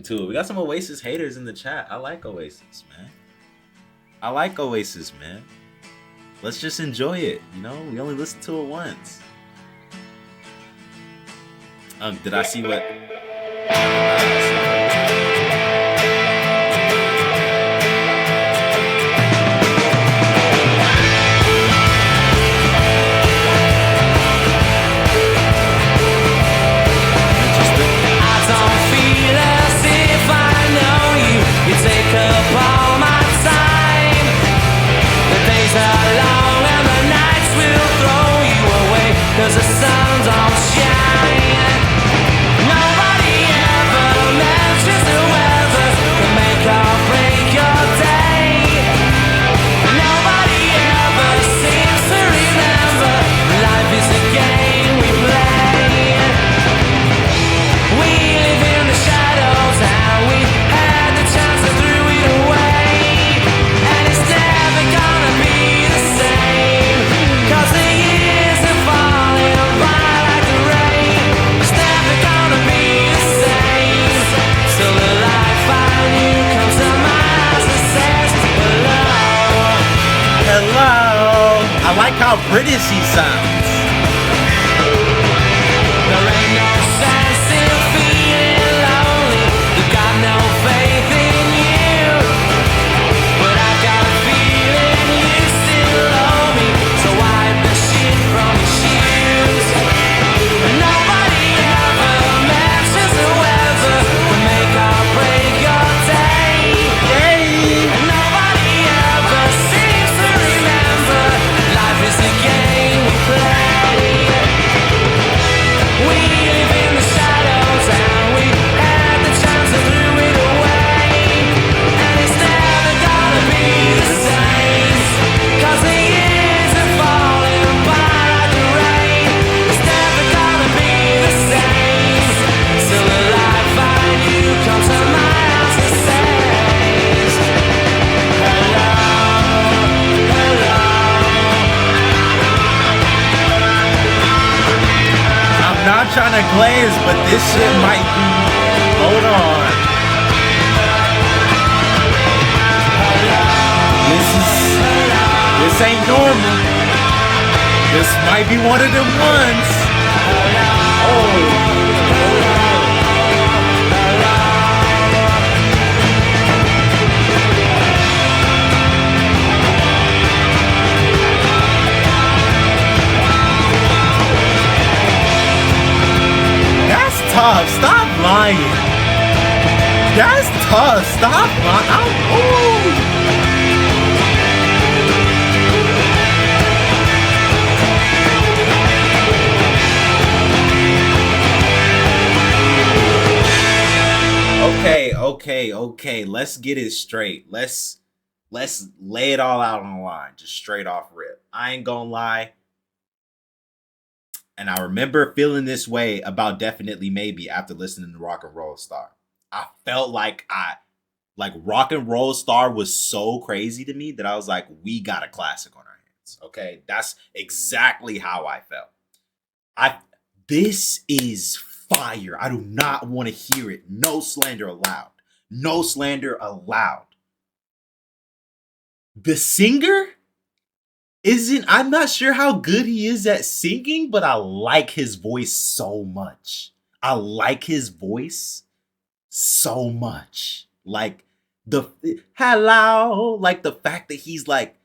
Too. We got some Oasis haters in the chat. I like Oasis, man. I like Oasis, man. Let's just enjoy it. You know, we only listen to it once. Did I see what? Cause the sun don't shine. Nobody ever mentions the weather can make or break your day. Nobody ever seems to remember life is a game we play. We live in the shadows and we had the chance to throw it away. And it's never gonna be the same. Cause the years have fallen by like the rain. It's never gonna be the same. Till the light finally comes to my eyes and says hello. Hello. I like how British he sounds. There ain't no sense in feeling lonely. You got no faith in you. But I got a feeling you still owe me. So wipe the shit from your shoes. Nobody ever mentions the weather will make or break your day. And nobody ever seems to remember life is a game we play. We live in the shadows and we had the chance to throw it away. And it's never gonna be the same. Cause the years are falling by like the rain. It's never gonna be the same. Till the light find you comes to my house and says hello, hello. I'm not trying to glaze, but this shit might be. Hold on. This ain't normal. This might be one of them ones. Oh. That's tough. Stop lying. That's tough. Stop lying. Ooh. Okay. Let's get it straight. Let's lay it all out on the line, just straight off rip. I ain't gonna lie. And I remember feeling this way about Definitely Maybe after listening to Rock and Roll Star. I felt like Rock and Roll Star was so crazy to me that I was like, we got a classic on our hands. Okay, that's exactly how I felt. This is fire. I do not want to hear it. No slander allowed. No slander allowed. The singer I'm not sure how good he is at singing, but I like his voice so much. I like his voice so much. Like hello, like the fact that he's like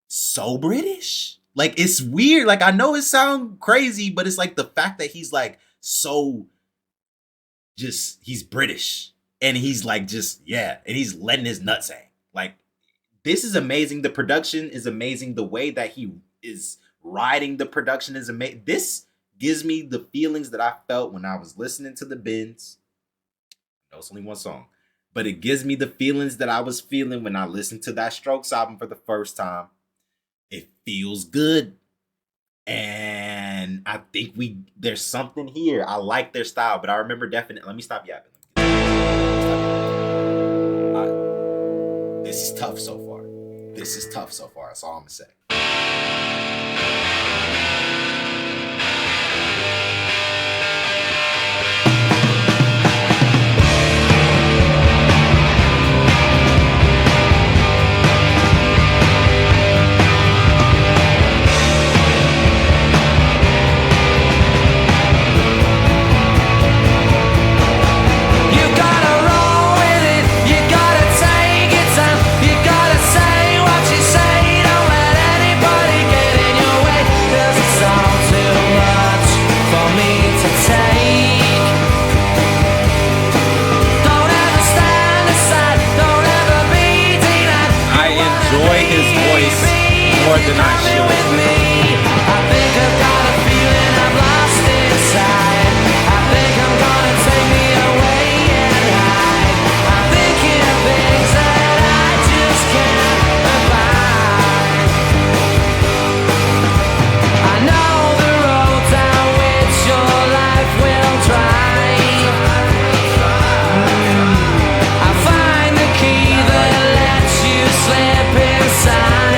so British. Like it's weird. Like I know it sounds crazy, but it's like the fact that he's like so he's British and he's like and he's letting his nuts hang. Like this is amazing. The production is amazing. The way that he is writing the production is amazing. This gives me the feelings that I felt when I was listening to the Bins. I know it's only one song, but it gives me the feelings that I was feeling when I listened to that Strokes album for the first time. It feels good. And I think there's something here. I like their style, but I remember definitely. Let me stop yapping. This is tough so far. That's all I'm gonna say. you the night coming shift. with me? I think I've got a feeling I'm lost inside. I think I'm gonna take me away and hide. I'm thinking things that I just can't abide. I know the road down which your life will drive. I find the key that lets you slip inside.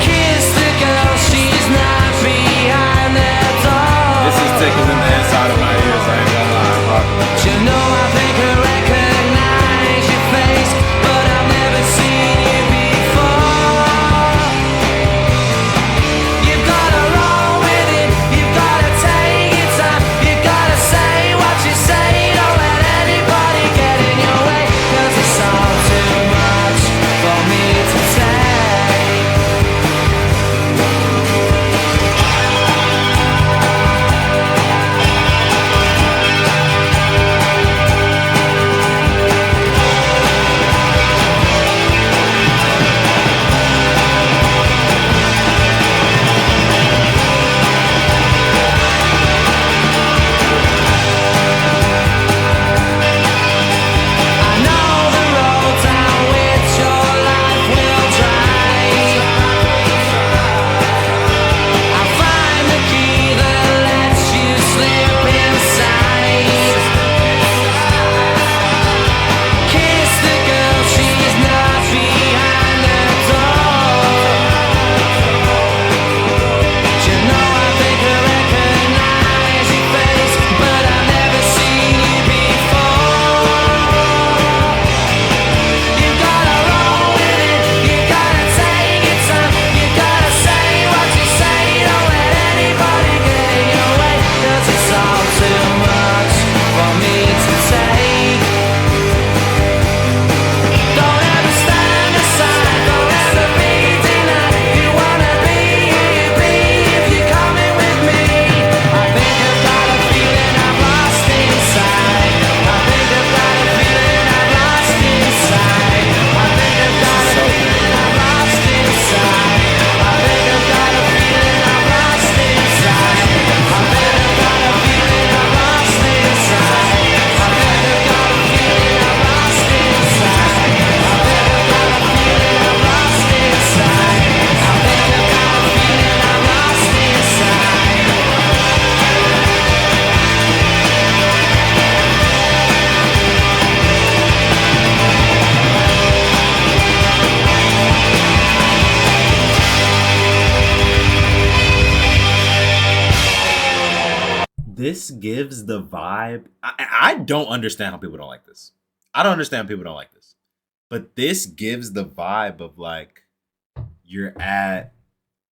Kiss the girl, she's not behind the door. This is tickling the inside of my ears. I ain't gonna lie. But you know I think I recognize your face, but I've never seen you before. You've gotta roll with it, you've gotta take your time, you gotta say what you say, don't let anybody get in your way, 'cause it's all too much for me to take. I know the road down which your life will drive. I find the key that lets you slip inside. Kiss the girl, she's not behind the door. You know I think I recognize your face, but I've never seen you before. You gotta roll with it, you gotta take your time, you gotta say what you say, don't let anybody get in your way, 'cause it's all too much for me to take. Don't ever stand aside, don't ever be denied. You wanna be who you be if you're coming with me. I think I've got a feeling I'm lost inside. I think I've got a feeling I'm lost inside. I think I've got a feeling I'm lost inside. I think I've got a feeling I'm lost inside. I think I've got a feeling I'm lost inside. I think I've got a feeling I'm lost inside. I think I've got a feeling I'm lost inside. I think I've got a feeling I'm lost inside. This gives the vibe. I don't understand how people don't like this. I don't understand how people don't like this. But this gives the vibe of like you're at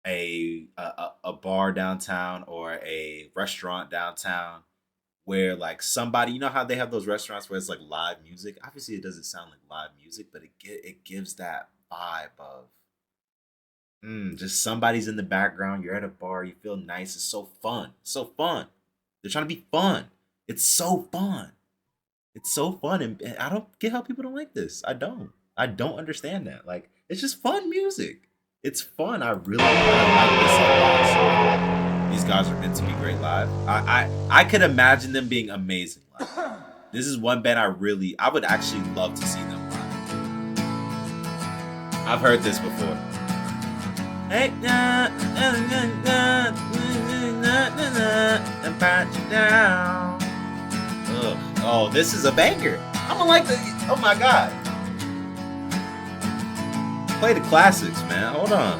a bar downtown or a restaurant downtown where like somebody, you know how they have those restaurants where it's like live music. Obviously, it doesn't sound like live music, but it gives that vibe of just somebody's in the background. You're at a bar. You feel nice. It's so fun. It's so fun. They're trying to be fun. It's so fun. It's so fun, and I don't get how people don't like this. I don't. I don't understand that. Like, it's just fun music. It's fun. I really like this a lot. So these guys are meant to be great live. I could imagine them being amazing live. This is one band I would actually love to see them live. I've heard this before. Hey, pat you down. Ugh. Oh, this is a banger. I'm gonna like the. Oh my god. Play the classics, man. Hold on.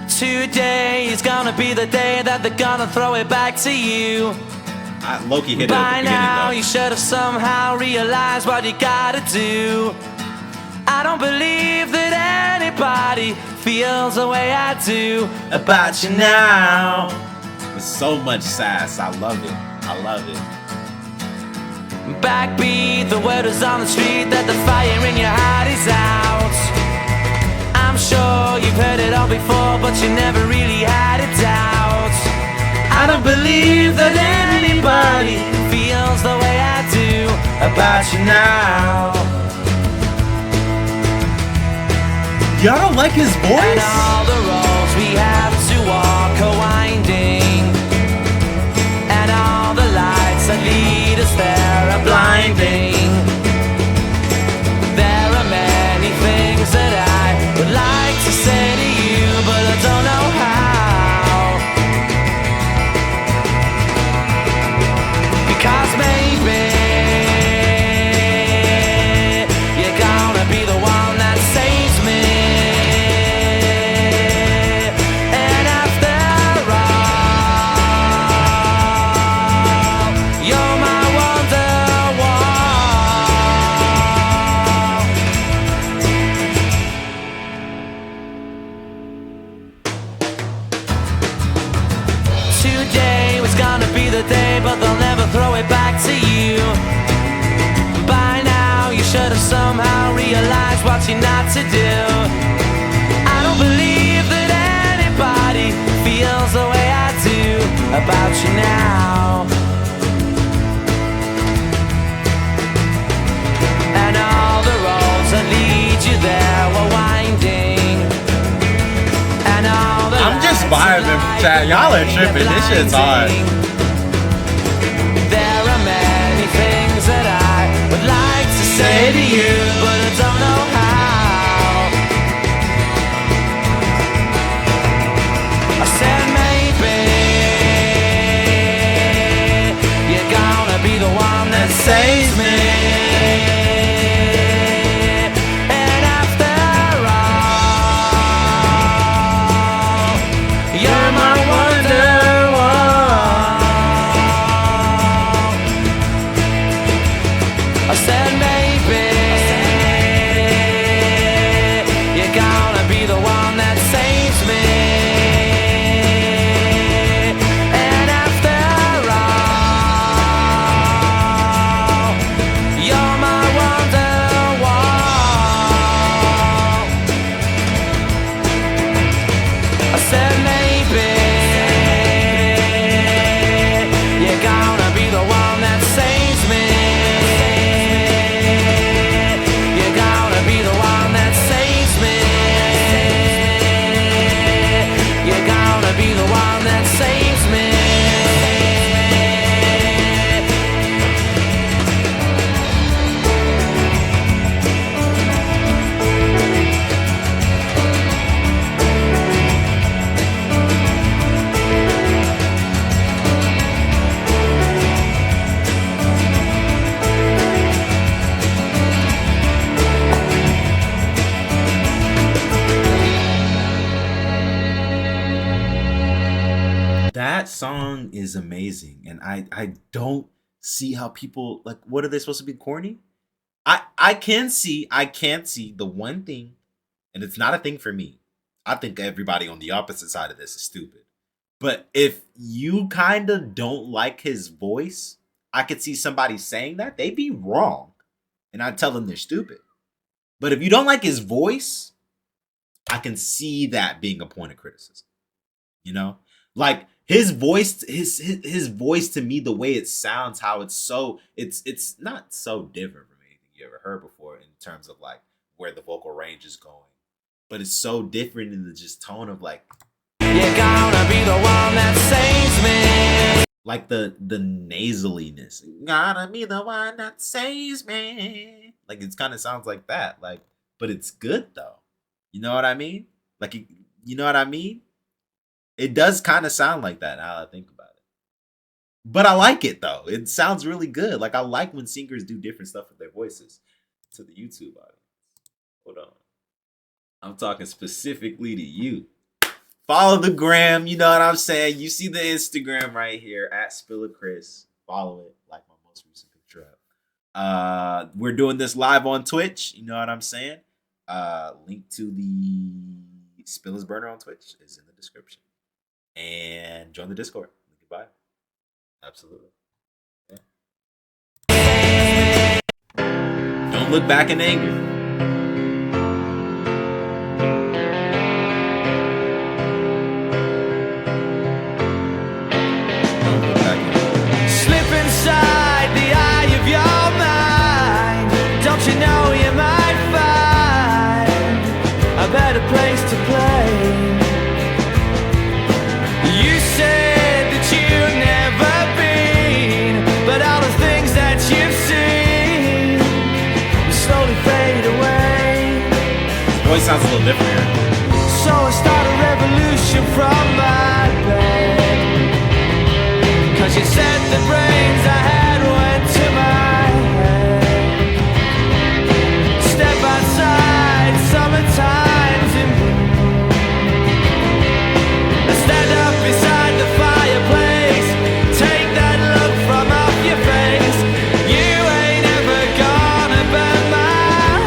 Today is gonna be the day that they're gonna throw it back to you. Loki hit it at the By beginning, now, though. you should have somehow realized what you gotta do. I don't believe that anybody feels the way I do about you now. With so much sass. I love it. I love it. Backbeat, the word is on the street that the fire in your heart is out. I'm sure you've heard it all before, but you never really had a doubt. I don't believe that anybody feels the way I do about you now. Y'all don't like his And voice? all the roads we have to walk are winding, and all the lights that lead us there are blinding. There are many things that I would like to say to you, but I don't know how. Because maybe you're gonna be the one that saves me. And after all, you're my wonderwall. Today was gonna be the day, but they'll never throw it back to you. By now you should have somehow realized what you're not to do. I don't believe that anybody feels the way I do about you now. And all the roads that lead you there were winding, and all the I'm just lights vibing, that chat. Y'all are tripping. This shit's hard. There are many things that I would like to say to you, but I don't know how. I said maybe you're gonna be the one that saves me. And after all, you're my wonderwall. I said maybe you're gonna be the one that saves me. And after all, you're my wonderwall. I said maybe you're gonna be the one that saves me. You're gonna be the one that saves me. You're gonna be the one that saves me. That song is amazing, and I don't see how people like. What are they supposed to be, corny? I can't see the one thing, and it's not a thing for me. I think everybody on the opposite side of this is stupid. But if you kind of don't like his voice, I could see somebody saying that they'd be wrong, and I'd tell them they're stupid. But if you don't like his voice, I can see that being a point of criticism. You know, like his voice, his voice to me, the way it sounds, how it's not so different from anything you ever heard before in terms of like where the vocal range is going, but it's so different in the just tone of like You're gonna be the one that saves me. like the nasaliness. Gotta be the one that saves me. Like it kind of sounds like that. Like, but it's good though. You know what I mean? Like you know what I mean? It does kind of sound like that now that I think about it. But I like it though. It sounds really good. Like I like when singers do different stuff with their voices to the YouTube audience. Hold on. I'm talking specifically to you. Follow the gram, you know what I'm saying? You see the Instagram right here at SpillaChris. Follow it, like my most recent picture up. We're doing this live on Twitch, you know what I'm saying? Link to the Spilla's Burner on Twitch is in the description. And join the Discord. Goodbye. Absolutely. Yeah. Don't look back in anger. Don't look back in anger. Slip inside the eye of your mind. Don't you know you might find a better sounds a little different here. So I start a revolution from my bed. Cause you said the brains I had went to my head. Step outside, summertime's in bloom. I stand up beside the fireplace. Take that look from off your face. You ain't ever gonna burn my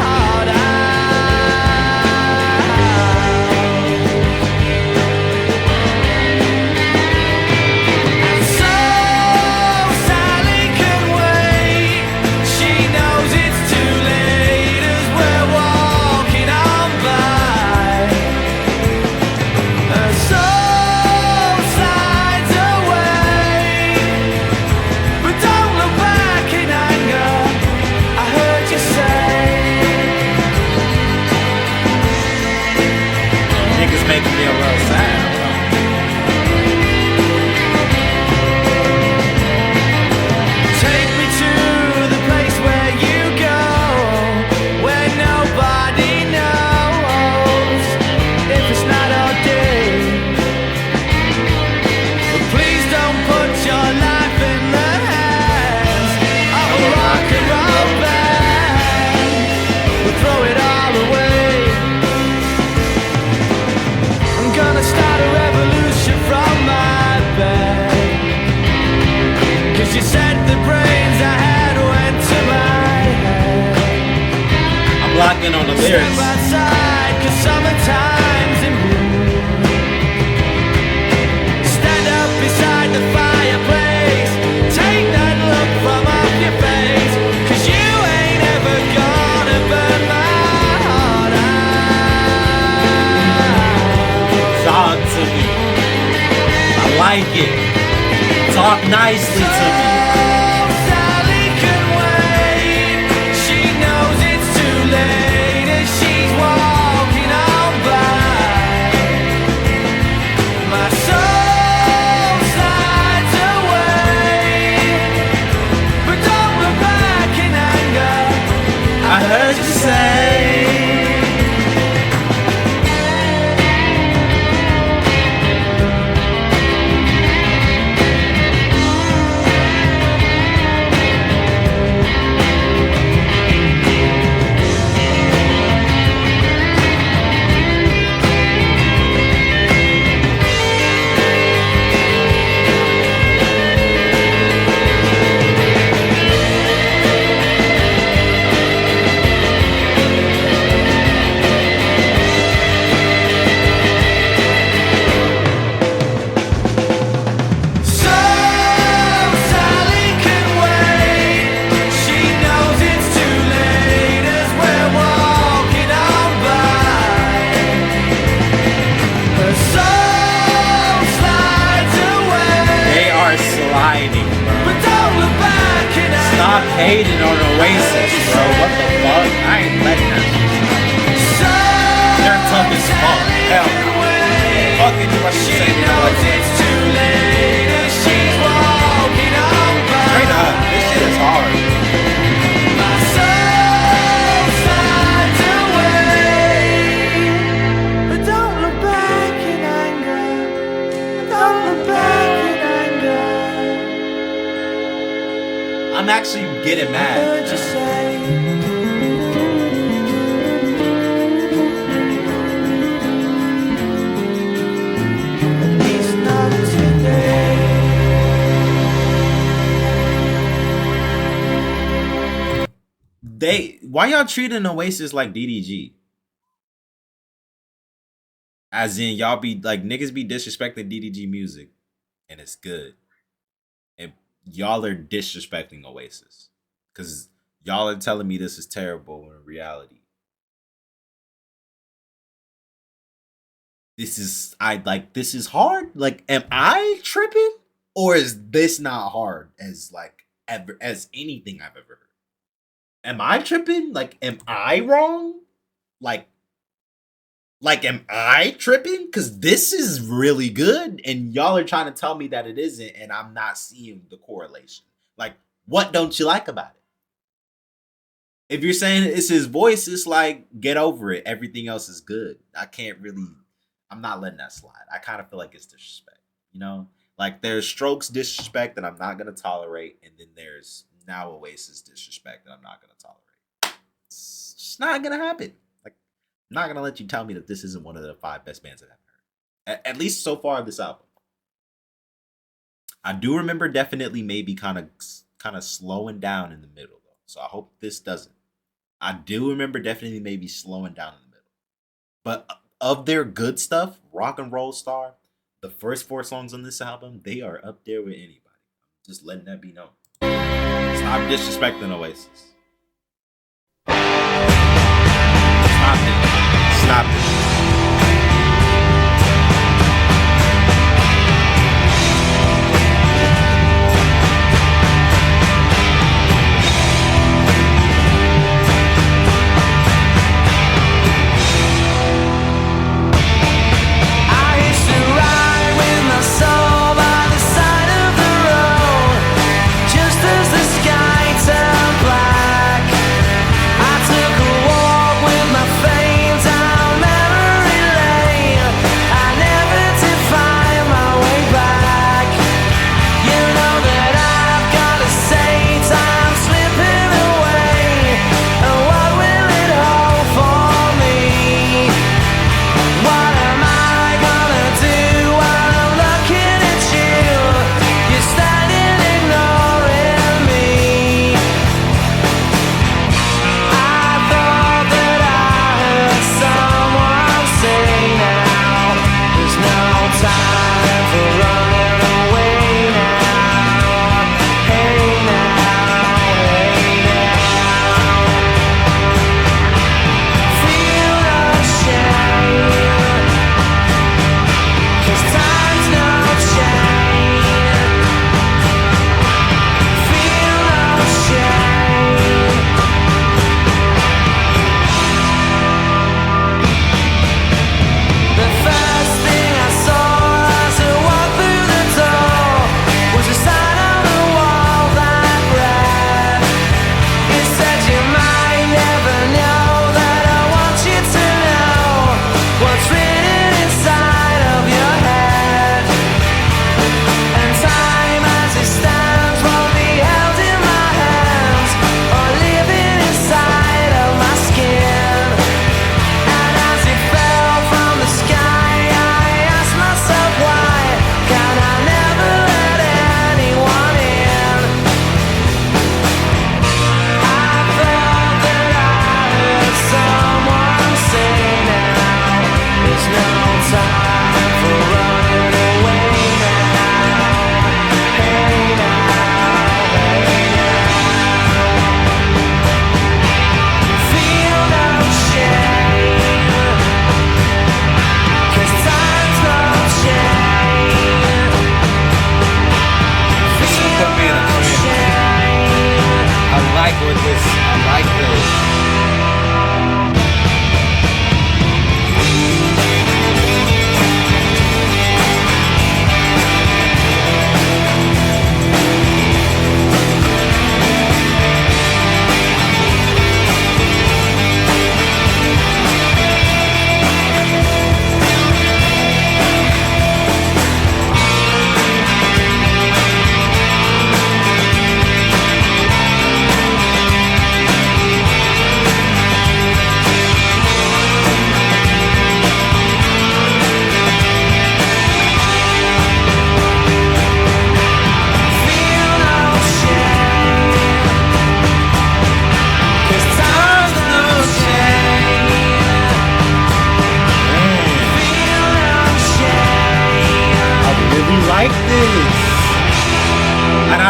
heart out. And so Sally can wait. She knows it's too late as we're walking on by. Her soul slides away, but don't look back in anger. I heard you say. Niggas making me a little sad. Take me to the place where you go, where nobody knows if it's not all day. But please don't put your life in the hands of a rock and roll band. We'll throw it all away. I'm gonna start a revolution from my bed. Cause you said the brains I had went to my head. I'm locking on the Step lyrics. outside, cause summertime's in bloom. Stand up beside the fireplace. Take that look from off your face. Cause you ain't ever gonna burn my heart out. Talk to me. I like it. Talk nicely to me. Sally can wait. She knows it's too late as she's walking on by. My soul slides away, but don't look back in anger. I heard you say. So Sally can wait. She knows it's too late as we're walking on by. Her soul slides away, They are sliding, bro. but don't look back in anger. Stop hating on Oasis, bro. What the fuck? I ain't letting that shit. So They're tough as fuck. Hell no. Fucking do what you she say. You know knows what? it's too late as she's walking on by. Straight up. This shit is hard. My soul slides away, but don't look back in anger. Don't look back in anger. I'm actually getting mad. Heard you say. At least not today. Why y'all treating Oasis like DDG? As in, y'all be like, niggas be disrespecting DDG music, and it's good. And y'all are disrespecting Oasis. Because y'all are telling me this is terrible when in reality, this is hard. Like, am I tripping? Or is this not hard as like ever as anything I've ever heard? Am I tripping? Like, am I wrong? Like am I tripping? Because this is really good, and y'all are trying to tell me that it isn't, and I'm not seeing the correlation. Like, what don't you like about it? if you're saying it's his voice, it's like get over it. Everything else is good. I can't really. I'm not letting that slide. I kind of feel like it's disrespect. You know, like there's Strokes disrespect that I'm not gonna tolerate, and then there's now Oasis disrespect that I'm not gonna tolerate. It's just not gonna happen. Like, I'm not gonna let you tell me that this isn't one of the 5 best bands that I've heard. At least so far this album. I do remember definitely maybe kind of slowing down in the middle though. So I hope this doesn't. I do remember definitely maybe slowing down in the middle. But of their good stuff, Rock and Roll Star, the first 4 songs on this album, they are up there with anybody. Just letting that be known. Stop disrespecting Oasis. Stop it. Stop it.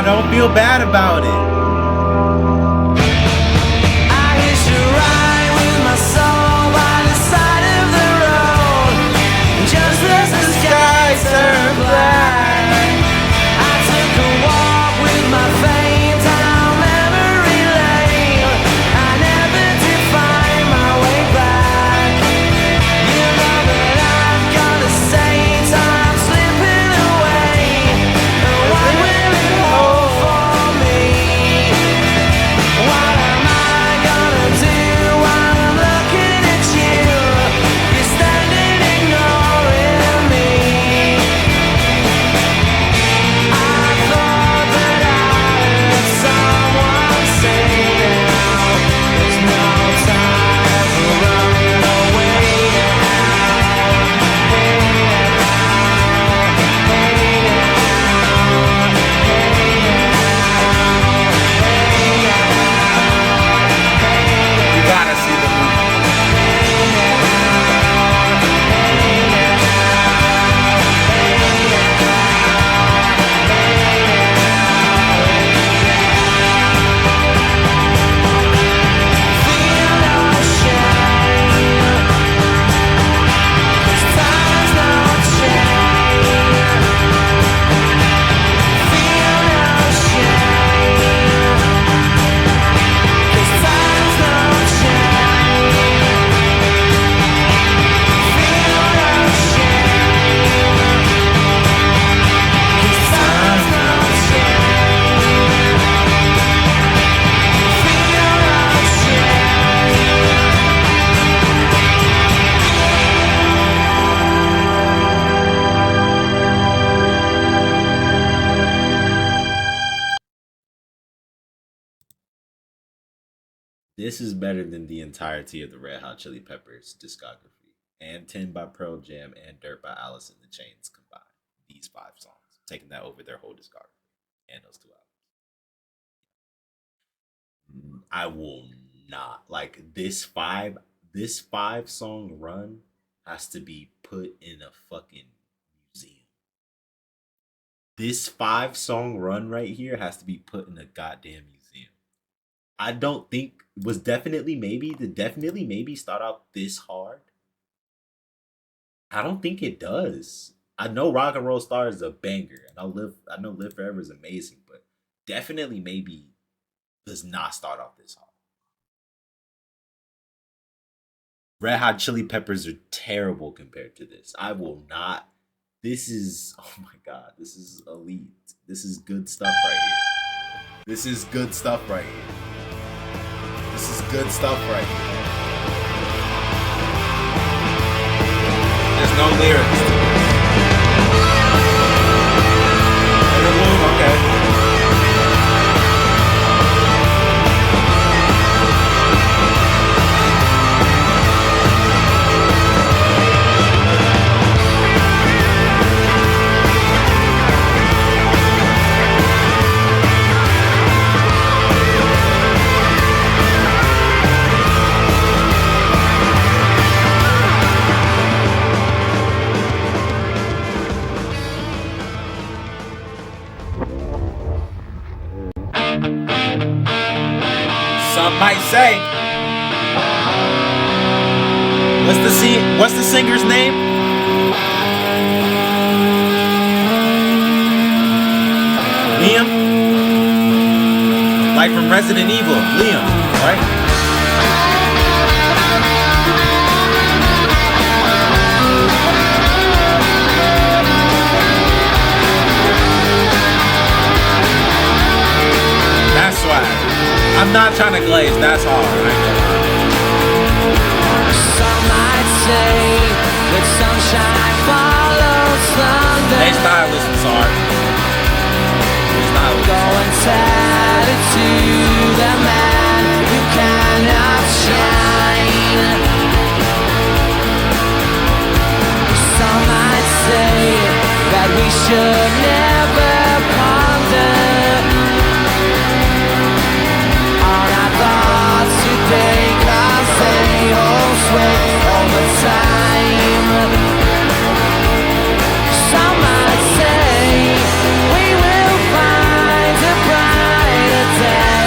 don't feel bad about it. This is better than the entirety of the Red Hot Chili Peppers discography, and 10 by Pearl Jam and Dirt by Alice in the Chains combined. These 5 songs, taking that over their whole discography and those 2 albums. I will not like this five song run has to be put in a fucking museum. This 5 song run right here has to be put in a goddamn museum. I don't think was definitely maybe start out this hard. I don't think it does. I know Rock and Roll Star is a banger, and I know Live Forever is amazing, but definitely maybe does not start off this hard. Red Hot Chili Peppers are terrible compared to this. I will not. This is, oh my god, this is elite. This is good stuff right here. This is good stuff right here. This is good stuff right here. There's no lyrics to this. Okay. Some might say, what's the singer's name? Liam? Like from Resident Evil, Liam, right? That's swag. I'm not trying to glaze, that's hard. Some might say that sunshine follows thunder. Hey, stylist is hard. Go and tell it to the man who cannot shine. Some might say that we should never ponder on our thoughts today, 'cause they all sway over time. Some might say we will find a brighter day.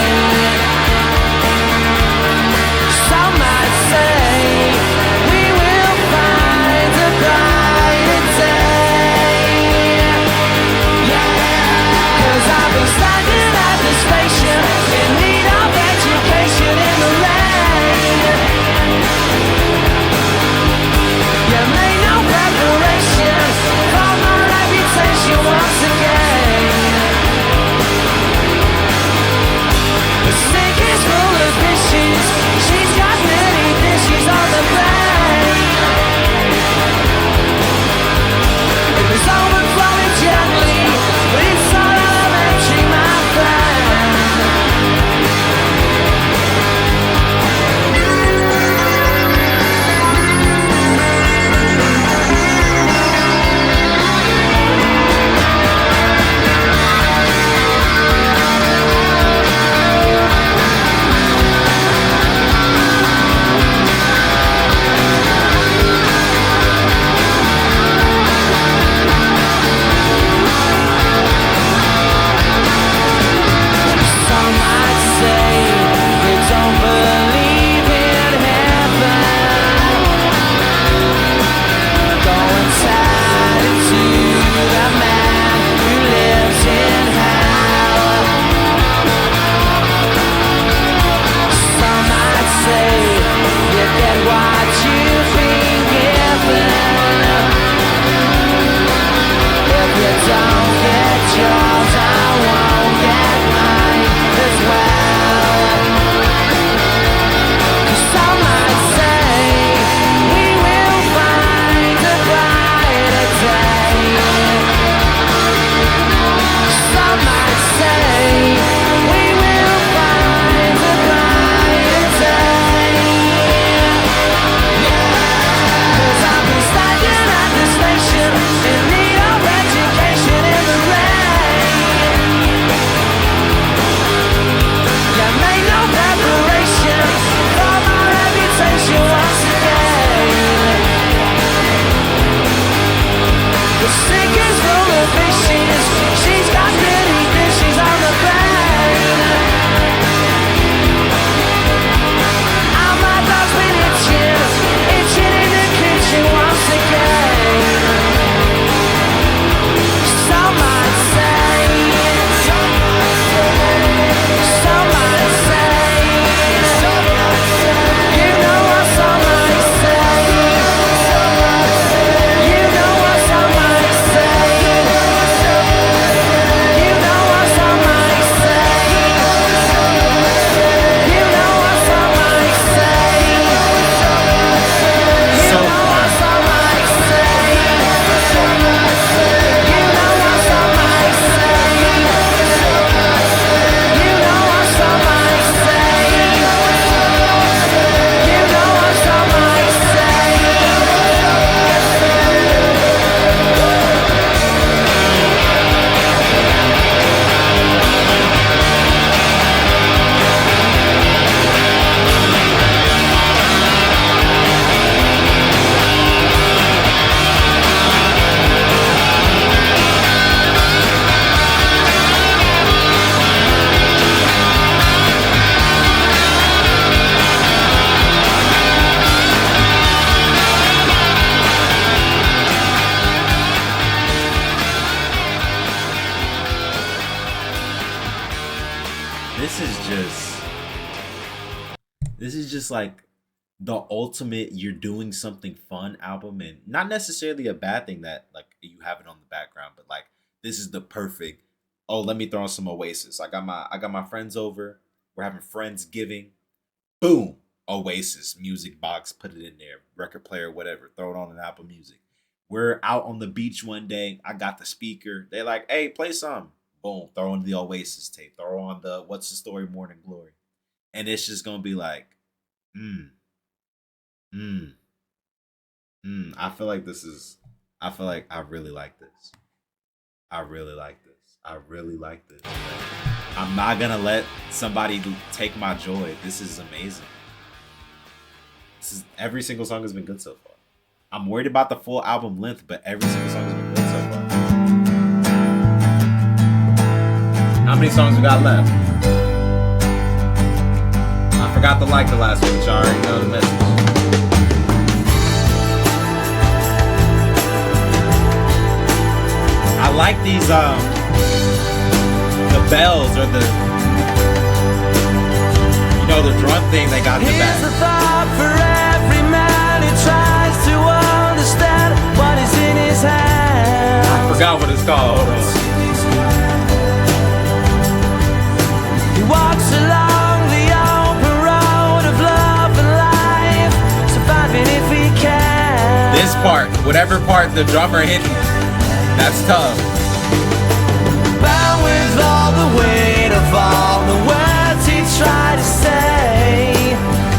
This is just like the ultimate you're doing something fun album, and not necessarily a bad thing that like you have it on the background, but like this is the perfect, oh, let me throw on some Oasis. I got my friends over. We're having Friendsgiving. Boom. Oasis music box, put it in there, record player, whatever, throw it on an Apple Music. We're out on the beach one day. I got the speaker. They're like, hey, play some. Boom, throw on the Oasis tape, throw on the What's the Story Morning Glory. And it's just gonna be like, I feel like I really like this. I really like this. I really like this. I'm not gonna let somebody take my joy. This is amazing. Every single song has been good so far. I'm worried about the full album length, but every single song has been good so far. How many songs we got left? I forgot to like the last one, which I already know the message. I like these the bells or the drum thing they got in the back. Here's a thought for every man who tries to understand what is in his hand. I forgot what it's called. Hold on. He walks along the open road of love and life, surviving if he can. This part, whatever part the drummer hit, that's tough. Bound with all the weight of all the words he tried to say,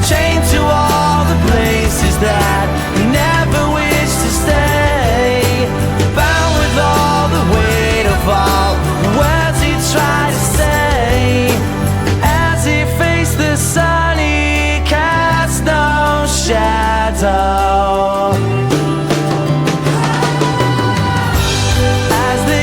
chained to all the places that he never wished to stay. Bound with all the weight of all the words he tried to say. As he faced the sun, he cast no shadow. As the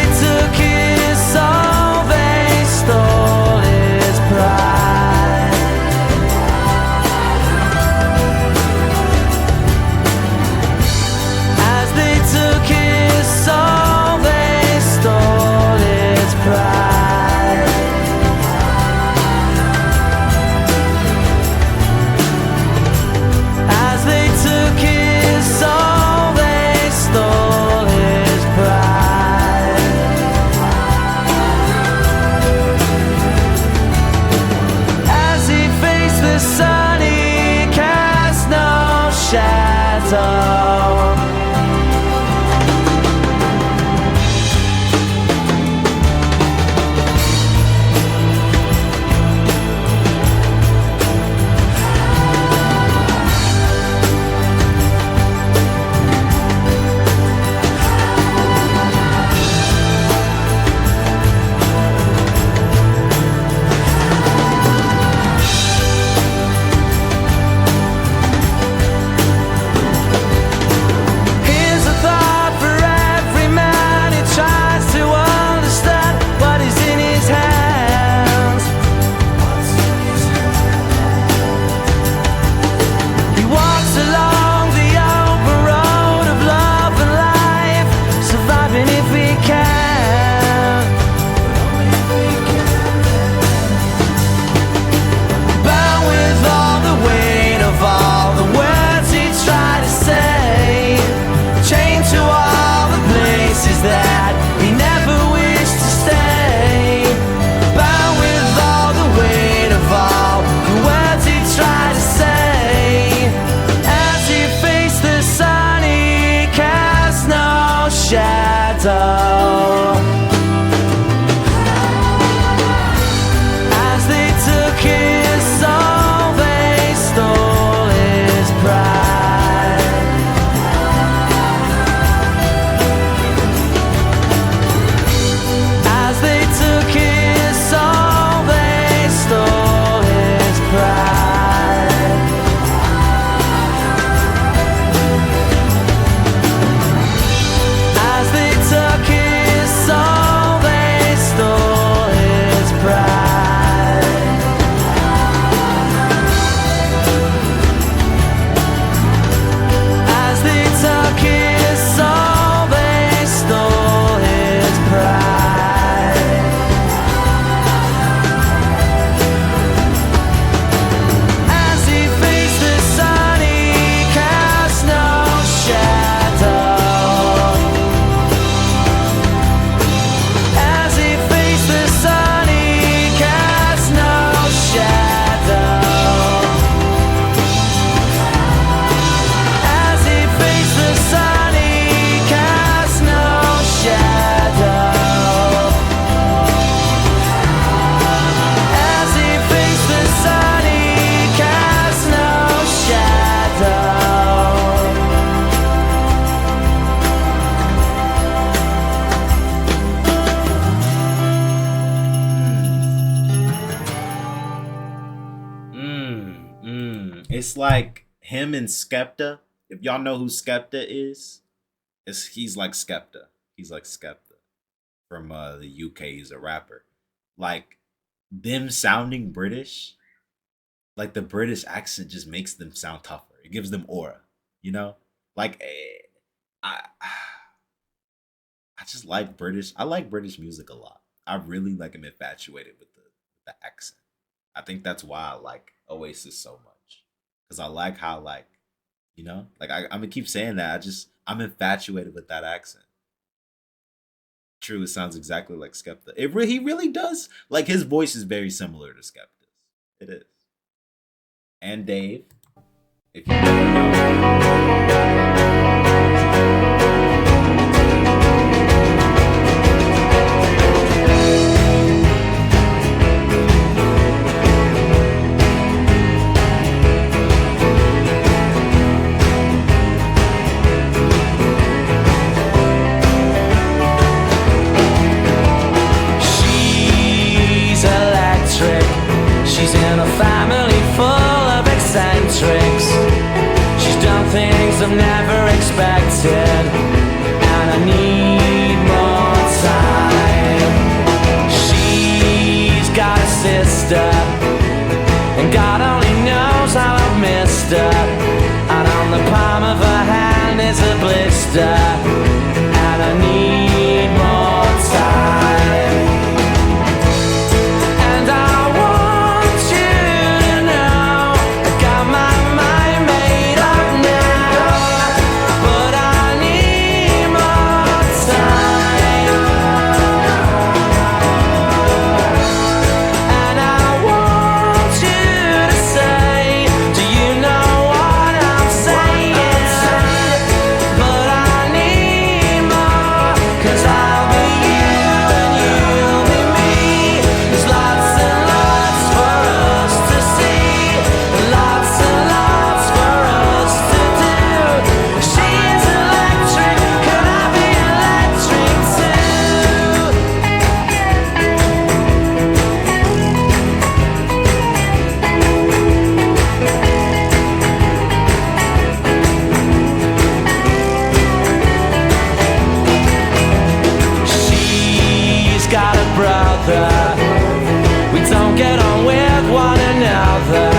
It's like him and Skepta. If y'all know who Skepta is, he's like Skepta. He's like Skepta from the UK. He's a rapper. Like them sounding British, like the British accent just makes them sound tougher. It gives them aura, you know? Like I I just like British. I like British music a lot. I really like am infatuated with the accent. I think that's why I like Oasis so much. Cuz I like how like, you know? Like I'm going to keep saying that. I'm infatuated with that accent. True, it sounds exactly like Skepta. He really does. Like his voice is very similar to Skepta's. It is. And Dave, if you don't know. She's in a family full of eccentrics. She's done things I've never expected, and I need more time. She's got a sister, and God only knows how I've missed her. And on the palm of her hand is a blister, and I need more time. We don't get on with one another,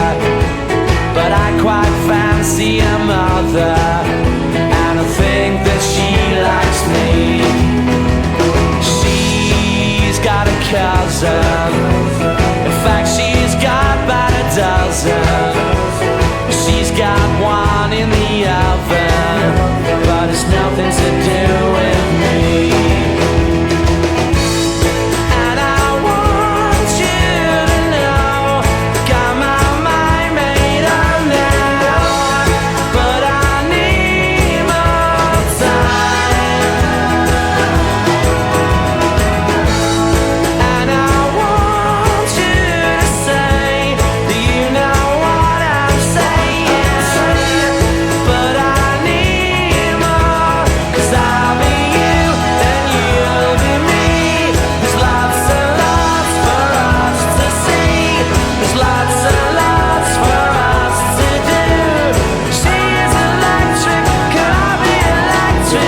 but I quite fancy a mother, and I think that she likes me. She's got a cousin, in fact she's got about a dozen. She's got one in the oven, but it's nothing to do with me.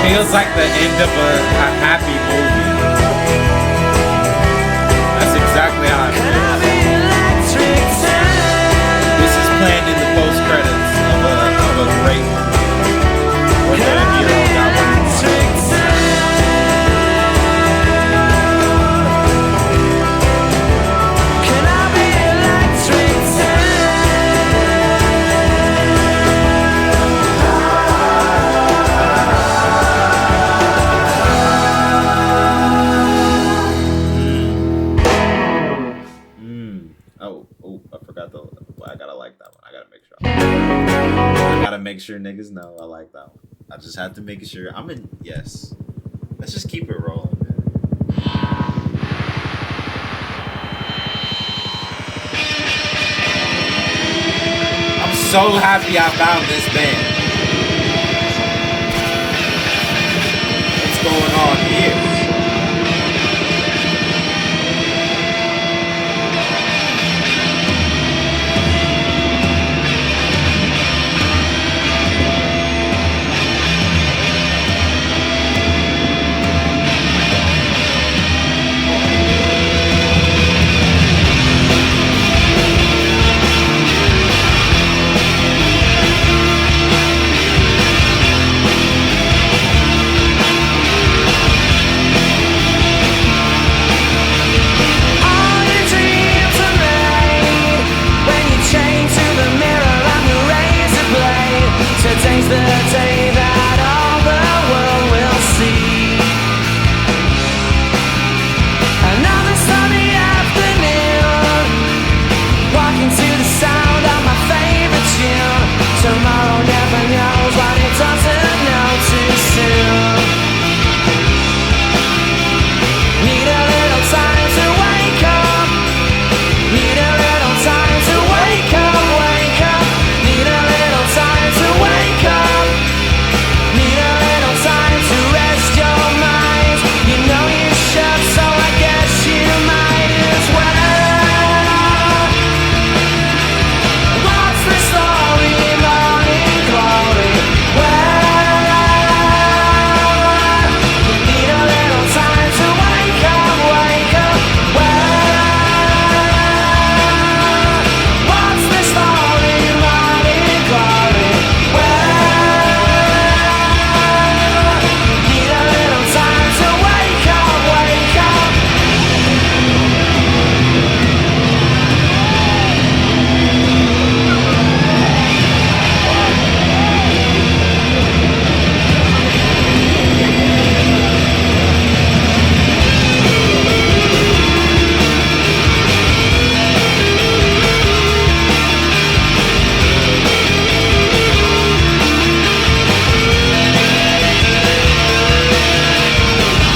Feels like the end of a happy movie. That's exactly how I feel. This is playing in the post credits of a great movie where the hero got one. Make sure niggas know I like that one. I just have to make sure I'm in. Yes, let's just keep it rolling, man. I'm so happy I found this band. What's going on here? the day that all the world will see. Another sunny afternoon, walking to the sound of my favorite tune. Tomorrow never knows what it doesn't know too soon. Need a little time to wake up. Need a little time to wake up, wake up. Need a little time to wake up. Need a little time to rest your mind. You know you should, so I guess you might as well. What's the story, morning glory? Well, you need a little time to wake up, wake up. Well, what's the story, morning glory? Well, need a little time to wake up, wake up.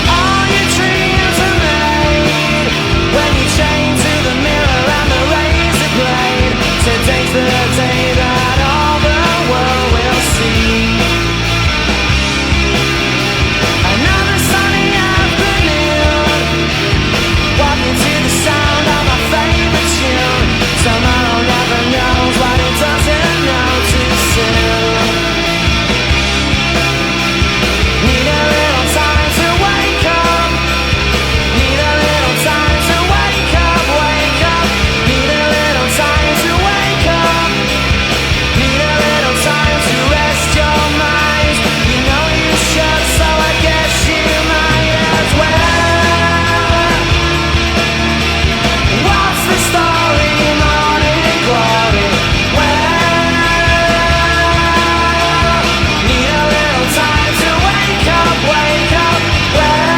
All your dreams are made when you chain to the mirror and the razor blade. Today's the day that all the world will see. Another sunny afternoon, walking to the sound of my favorite tune. Tomorrow never knows what it doesn't know too soon. Need a little time to wake up. Need a little time to wake up, wake up. Need a little time to wake up. Need a little time to rest your mind. You know you should, so I guess you might as well. What's the story, morning glory? Well, need a little time to wake up, wake up. Well,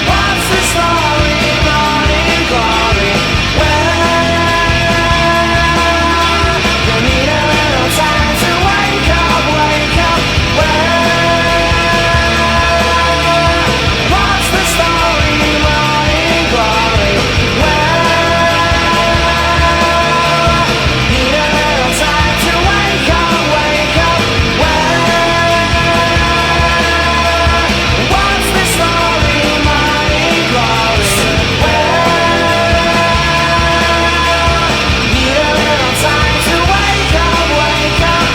what's the story, morning glory? Well, you need a little time to wake up, wake up. Well, what's the story, morning glory? Well, need a little time to wake up, wake up. Well, what's the story, morning glory? Well, need a little time to wake up, wake up.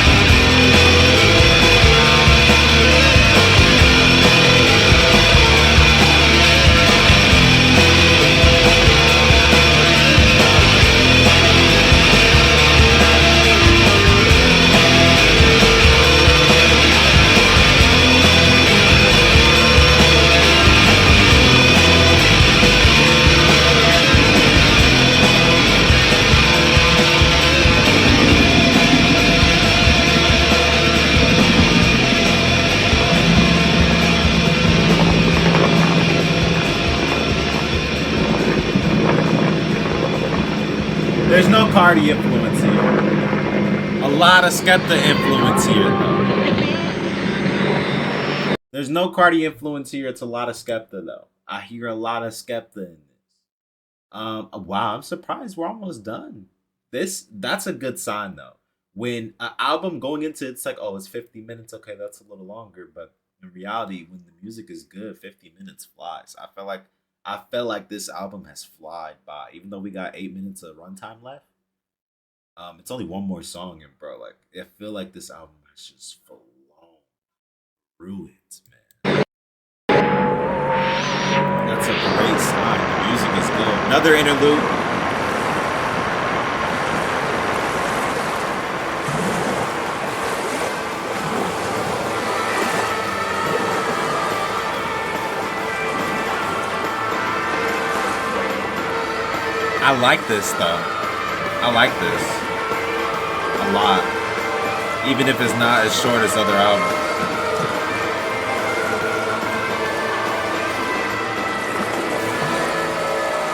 There's no Cardi influence here. A lot of Skepta influence here, though. There's no Cardi influence here. It's a lot of Skepta, though. I hear a lot of Skepta in this. Wow, I'm surprised we're almost done. That's a good sign, though. When an album going into it's like, oh, it's 50 minutes. Okay, that's a little longer, but in reality, when the music is good, 50 minutes flies. I felt like this album has flied by, even though we got 8 minutes of runtime left. It's only one more song, and bro, like I feel like this album has just flown through it, man. That's a great sign. The music is good. Another interlude. I like this though. I like this a lot. Even if it's not as short as other albums.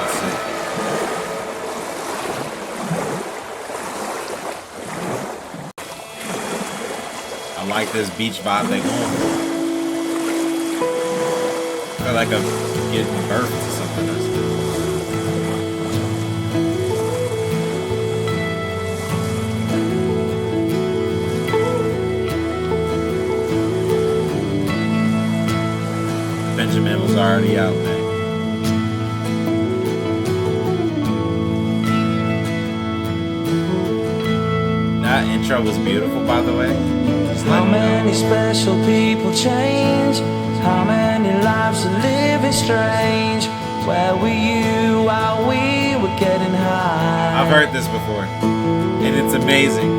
Let's see. I like this beach vibe they going for. I feel like I'm getting birth to something else. Benjamin was already out, man. That intro was beautiful, by the way. Just How letting you know. many special people change? How many lives are living strange? Where were you while we were getting high? I've heard this before, and it's amazing.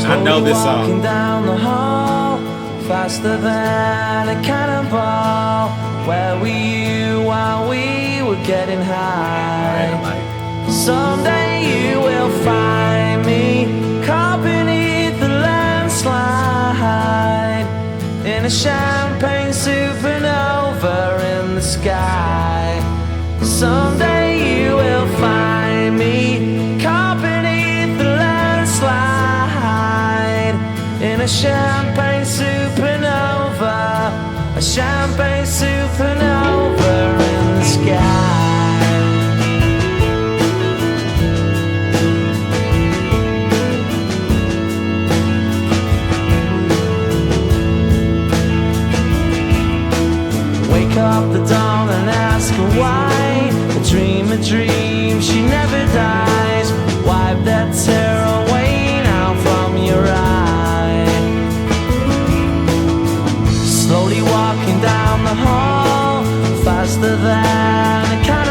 I know Slowly this walking song. down the hall, faster than a cannonball. Where were you while we were getting high? Someday you will find me caught beneath the landslide in a champagne supernova in the sky. Someday you will find me caught beneath the landslide in a champagne supernova, a champagne supernova in the sky. Wake up the dawn and ask her why. A dream, she never dies. Wipe that tear away now from your eye. Slowly walking down the hall, faster than a car.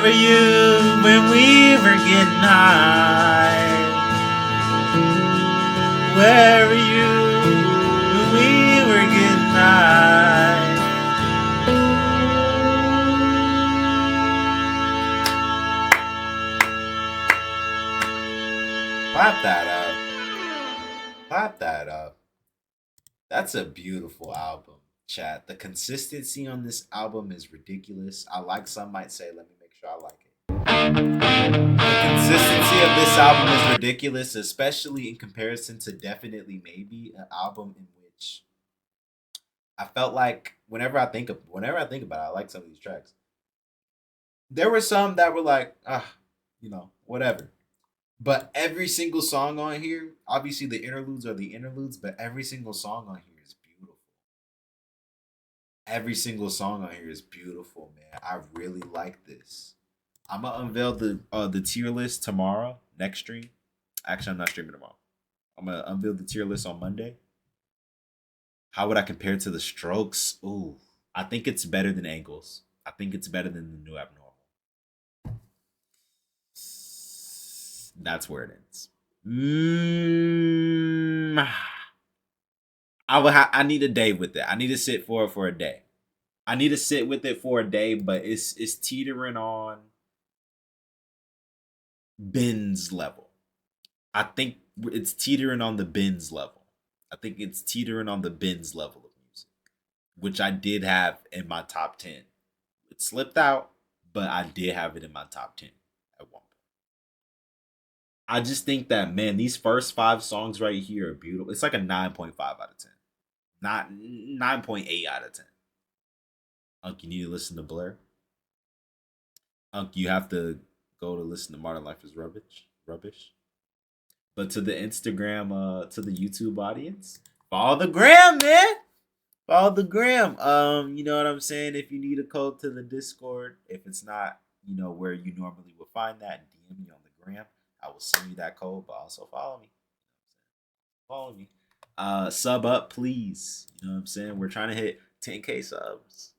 were you when we were getting high? Where were you when we were getting high? Clap that up. Clap that up. That's a beautiful album, chat. The consistency on this album is ridiculous. Some might say, let me make sure I like it. The consistency of this album is ridiculous, especially in comparison to Definitely Maybe, an album in which I felt like whenever I think about it, I like some of these tracks. There were some that were like, whatever. But every single song on here, obviously the interludes are the interludes, but every single song on here is beautiful. Every single song on here is beautiful, man. I really like this. I'm gonna unveil the tier list tomorrow, next stream. Actually, I'm not streaming tomorrow. I'm gonna unveil the tier list on Monday. How would I compare it to the Strokes? Ooh, I think it's better than Angles. I think it's better than the New Abnormal. That's where it ends. I need a day with it. I need to sit for it for a day. I need to sit with it for a day, but it's teetering on Ben's level. I think it's teetering on the Ben's level. I think it's teetering on the Ben's level of music, which I did have in my top 10. It slipped out, but I did have it in my top 10 at one point. I just think that, man, these first 5 songs right here are beautiful. It's like a 9.5 out of 10. Not 9.8 out of 10. Unk, you need to listen to Blur. Unk, you have to go to listen to Modern Life is Rubbish. But to the Instagram, to the YouTube audience, follow the gram, man. Follow the gram. You know what I'm saying? If you need a code to the Discord, if it's not, where you normally would find that, DM me on the gram. I will send you that code, but also follow me. Follow me. Sub up, please. You know what I'm saying? We're trying to hit 10K subs.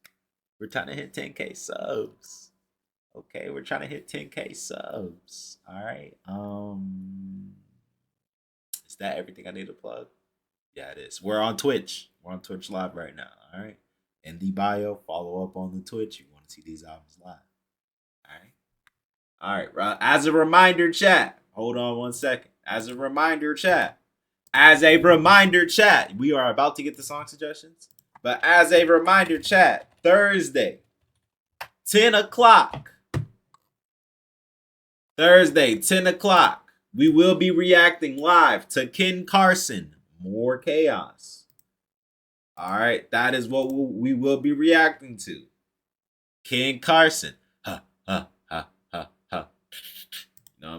Okay, we're trying to hit 10K subs. All right. Is that everything I need to plug? Yeah, it is. We're on Twitch. We're on Twitch live right now. All right. In the bio, follow up on the Twitch. You want to see these albums live. All right. As a reminder, chat. Hold on one second. As a reminder, chat. We are about to get the song suggestions. But as a reminder, chat. Thursday, 10 o'clock. We will be reacting live to Ken Carson, More Chaos. All right. That is what we will be reacting to. Ken Carson.